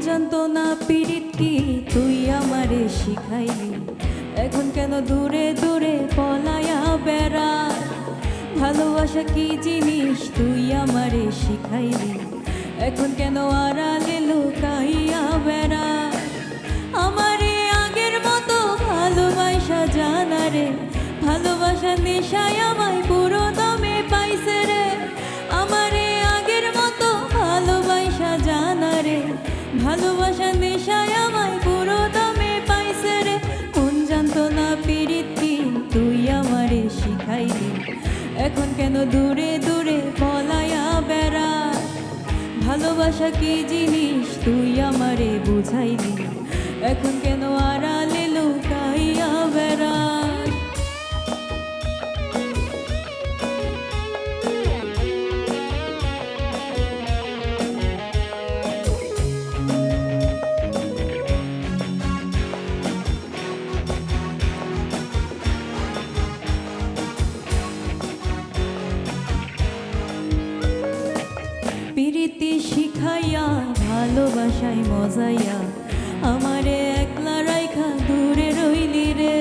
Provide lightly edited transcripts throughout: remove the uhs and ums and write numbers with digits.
জানতো না পীড়িত কি তুই আমারে শিখাইলি, এখন কেন দূরে দূরে পলায়া বেড়াস। ভালোবাসা কি জিনিস তুই আমারে শিখাইলি, এখন কেন আড়ালে লুকাইয়া বেড়াস। আমারে আগের মতো ভালোবাসা জানা রে, ভালোবাসার নেশায় আমায় পুরো দমে পাইছে রে। আমারে আগের মতো ভালোবাসা জানা রে, ভালোবাসার নেশায় আমায় পুরো দমে পাইছে রে। মন জানতো না পীড়িত কি তুই আমারে শিখাইলি, এখন কেন দূরে দূরে পলায়া বেড়াস। ভালোবাসা কি জিনিস তুই আমারে বুঝাইলি, এখন কেন আড়ালে লুকাইয়া বেড়াস। প্রীতি শিখাইয়া ভালোবাসায় মজাইয়া আমারে একলা রাইখা দূরে রইলি রে।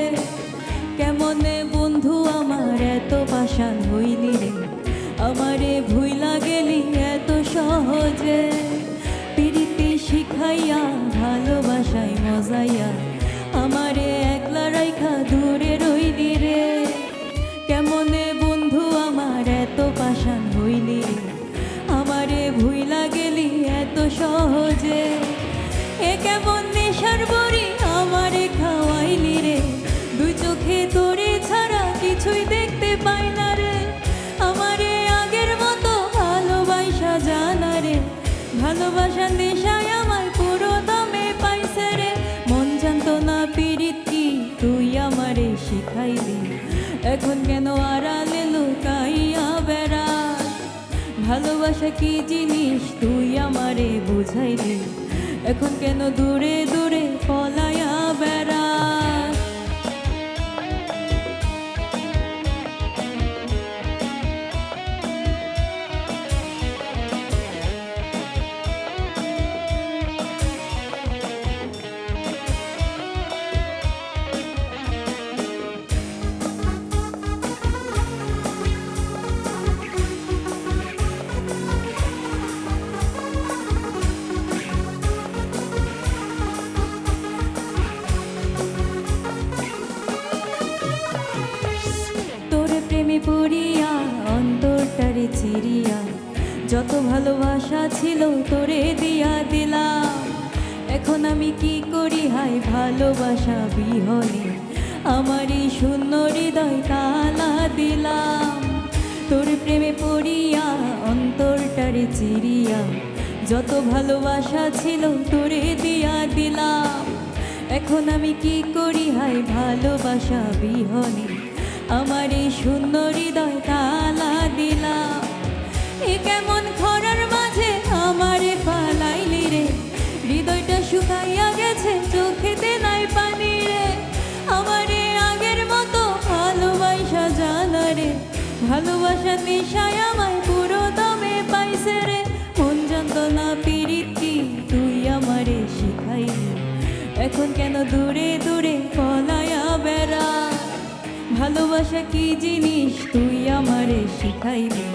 কেমনে বন্ধু আমার এত পাষাণ হইলি রে, আমারে ভুইলা গেলি এত সহজে। প্রীতি শিখাইয়া ভালোবাসায় মজাইয়া আমারে একলা রাইখা দূরে রইলি রে। কেমনে বন্ধু আমার এত পাষাণ হইলি রে, আমারে ভুইলা গেলি এত সহজে। এ কেমন নেশার বড়ি আমারে খাওয়াইলি রে, দুই চোখে তোরে ছাড়া কিছুই দেখতে পাই না রে। আমারে আগের মতো ভালোবাসা জানা রে, ভালোবাসার নেশায় আমায় পুরো দমে পাইছে রে। মন জানতো না পীড়িত কি তুই আমারে শিখাইলি, এখন কেন আড়ালে লুকাইয়া বেড়াস। ভালোবাসা কি জিনিস তুই আমারে বুঝাইলি, এখন কেন দূরে দূরে পলায়া বেড়াস। প্রেমে পড়িয়া অন্তরটারে চিরিয়া যত ভালোবাসা ছিল তোরে দিয়া দিলাম। এখন আমি কি করি হায় ভালোবাসা বিহনে, আমারই শূন্য হৃদয় তালা দিলাম। তোর প্রেমে পড়িয়া অন্তরটারে চিরিয়া যত ভালোবাসা ছিল তোরে দিয়া দিলাম। এখন আমি কি করি হায় ভালোবাসা বিহনে, আমার এই শূন্য হৃদয় তালা দিলাম। এ কেমন খরার মাঝে আমারে পালাইলি রে, হৃদয়টা শুকাইয়া গেছে চোখেতে নাই পানি রে। আমারে আগের মতো ভালোবাসা জানা রে, ভালোবাসা নেশায় আমায় পুরো দমে পাইছে রে। মন জানতো না পীড়িত কি তুই আমারে শিখাইলি, এখন কেন দূরে দূরে পলায়া বেড়াস। ভালোবাসা কি জিনিস তুই আমারে শিখাইলি,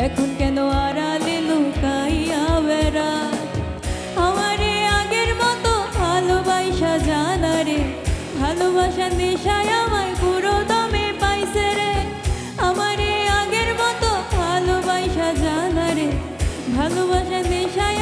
এখন কেন আড়ালে লুকাইয়া বেড়াস। আমারে আগের মতো ভালোবাসা জানা রে, ভালোবাসা নেশায় আমায় পুরো দমে পাইছে রে। আমারে আগের মতো ভালোবাসা জানা রে, ভালোবাসা নেশায়